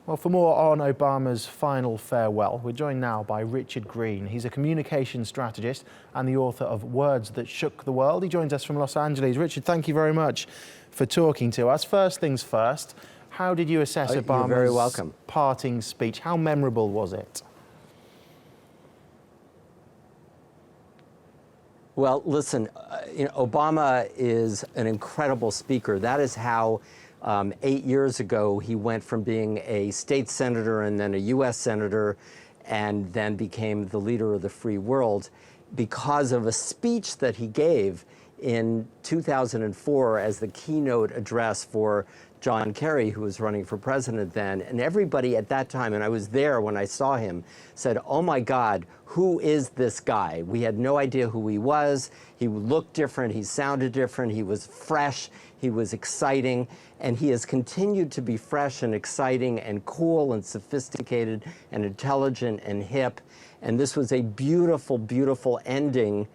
Well, for more on Obama's final farewell, we're joined now by Richard Greene. He's a communications strategist and the author of Words That Shook the World. He joins us from Los Angeles. Richard, thank you very much for talking to us. First things first, how did you assess Obama's very welcome. parting speech? How memorable was it? Well, listen, Obama is an incredible speaker. That is how 8 years ago he went from being a state senator and then a U.S. senator and then became the leader of the free world because of a speech that he gave in 2004 as the keynote address for John Kerry, who was running for president then. And everybody at that time, and I was there when I saw him, said, "Oh my God, who is this guy?" We had no idea who he was. He looked different, he sounded different, he was fresh, he was exciting, and he has continued to be fresh and exciting and cool and sophisticated and intelligent and hip. And this was a beautiful, beautiful ending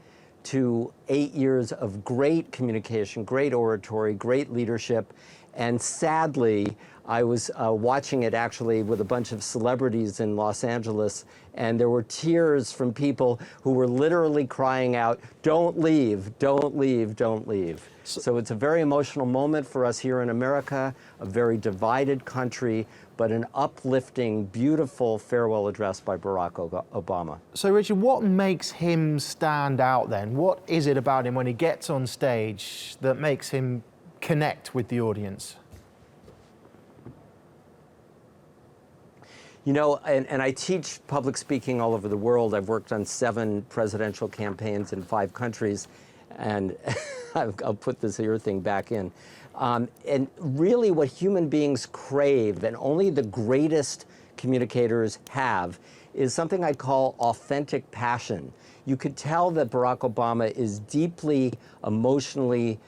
to 8 years of great communication, great oratory, great leadership. And sadly, I was watching it actually with a bunch of celebrities in Los Angeles, and there were tears from people who were literally crying out, "Don't leave, don't leave, don't leave." So it's a very emotional moment for us here in America, a very divided country, but an uplifting, beautiful farewell address by Barack Obama. So, Richard, what makes him stand out then? What is it about him when he gets on stage that makes him connect with the audience? You know, and I teach public speaking all over the world. I've worked on 7 presidential campaigns in 5 countries, and I'll put this ear thing back in. And really what human beings crave, and only the greatest communicators have, is something I call authentic passion. You could tell that Barack Obama is deeply emotionally,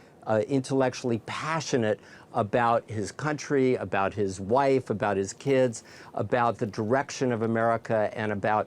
intellectually passionate about his country, about his wife, about his kids, about the direction of America, and about,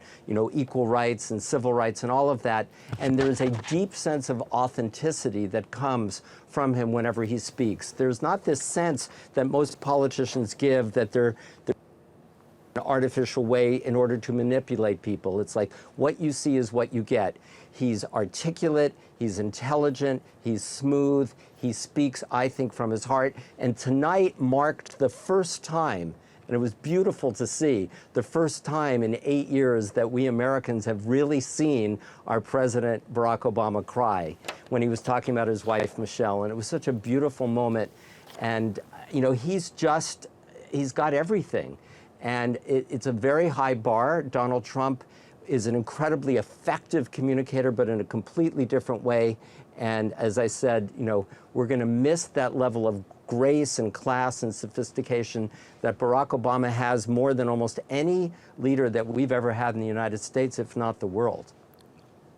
equal rights and civil rights and all of that. And there's a deep sense of authenticity that comes from him whenever he speaks. There's not this sense that most politicians give that they're an artificial way in order to manipulate people. It's like what you see is what you get. He's articulate, he's intelligent, he's smooth, he speaks, I think, from his heart. And tonight marked the first time, and it was beautiful to see, the first time in 8 years that we Americans have really seen our President Barack Obama cry when he was talking about his wife, Michelle. And it was such a beautiful moment. And, he's got everything. And it's a very high bar. Donald Trump is an incredibly effective communicator, but in a completely different way. And as I said, we're going to miss that level of grace and class and sophistication that Barack Obama has more than almost any leader that we've ever had in the United States, if not the world.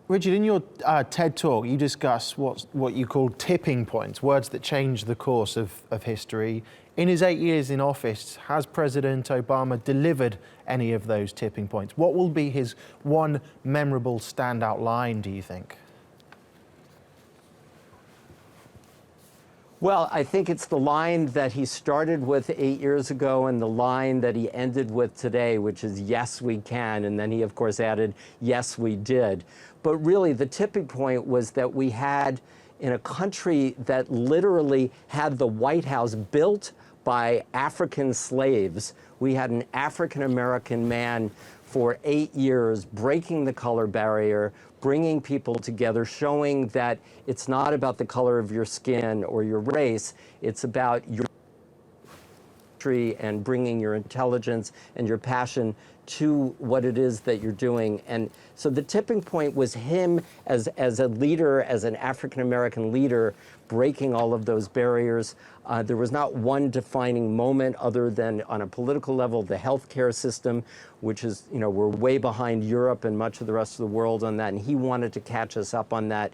Richard, in your TED Talk, you discuss what you call tipping points, words that change the course of history. In his 8 years in office, has President Obama delivered any of those tipping points? What will be his one memorable standout line, do you think? Well, I think it's the line that he started with 8 years ago and the line that he ended with today, which is, "Yes, we can." And then he, of course, added, "Yes, we did." But really, the tipping point was that we had, in a country that literally had the White House built by African slaves, we had an African-American man for 8 years breaking the color barrier, bringing people together, showing that it's not about the color of your skin or your race, it's about your country and bringing your intelligence and your passion to what it is that you're doing. And so the tipping point was him as a leader, as an African-American leader, breaking all of those barriers. There was not one defining moment other than on a political level, the healthcare system, which is, we're way behind Europe and much of the rest of the world on that, and he wanted to catch us up on that.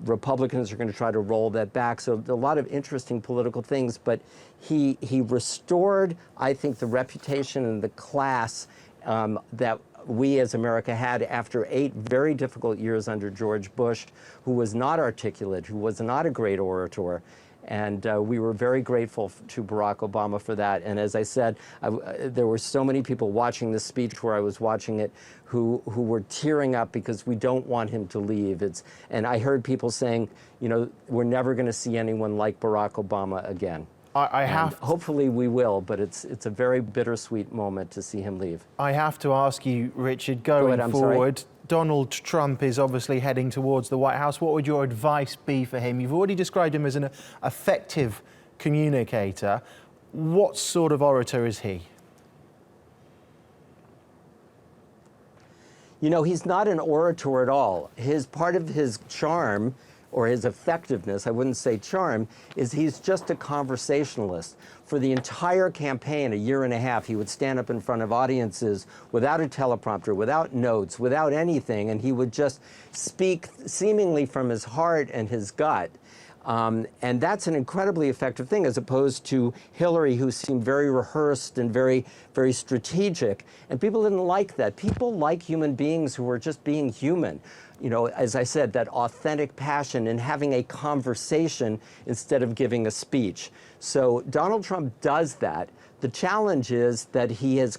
Republicans are going to try to roll that back. So a lot of interesting political things, but he restored, I think, the reputation and the class that we as America had after 8 very difficult years under George Bush, who was not articulate, who was not a great orator. And we were very grateful to Barack Obama for that. And as I said, there were so many people watching this speech where I was watching it who were tearing up because we don't want him to leave. And I heard people saying, you know, we're never going to see anyone like Barack Obama again. Hopefully we will, but it's a very bittersweet moment to see him leave. I have to ask you, Richard, going forward, Donald Trump is obviously heading towards the White House. What would your advice be for him? You've already described him as an effective communicator. What sort of orator is he? You know, he's not an orator at all. Part of his charm, or his effectiveness, I wouldn't say charm, is he's just a conversationalist. For the entire campaign, a year and a half, he would stand up in front of audiences without a teleprompter, without notes, without anything, and he would just speak seemingly from his heart and his gut. And that's an incredibly effective thing, as opposed to Hillary, who seemed very rehearsed and very, very strategic. And people didn't like that. People like human beings who are just being human. You know, as I said, that authentic passion in having a conversation instead of giving a speech. So Donald Trump does that. The challenge is that he's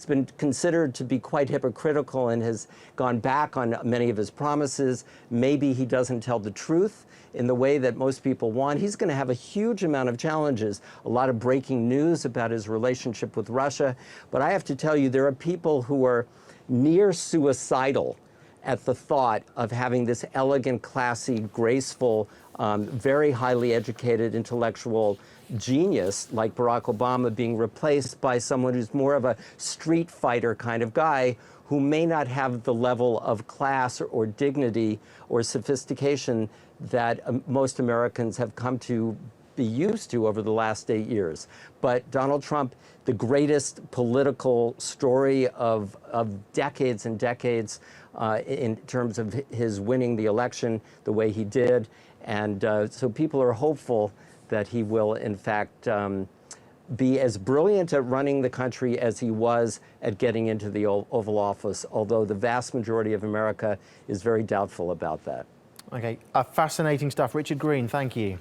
been considered to be quite hypocritical and has gone back on many of his promises. Maybe he doesn't tell the truth in the way that most people want. He's going to have a huge amount of challenges, a lot of breaking news about his relationship with Russia. But I have to tell you, there are people who are near suicidal at the thought of having this elegant, classy, graceful, very highly educated intellectual genius like Barack Obama being replaced by someone who's more of a street fighter kind of guy who may not have the level of class or dignity or sophistication that most Americans have come to be used to over the last 8 years. But Donald Trump, the greatest political story of decades and decades in terms of his winning the election the way he did. And so people are hopeful that he will, in fact, be as brilliant at running the country as he was at getting into the Oval Office, although the vast majority of America is very doubtful about that. Okay, fascinating stuff. Richard Greene, thank you.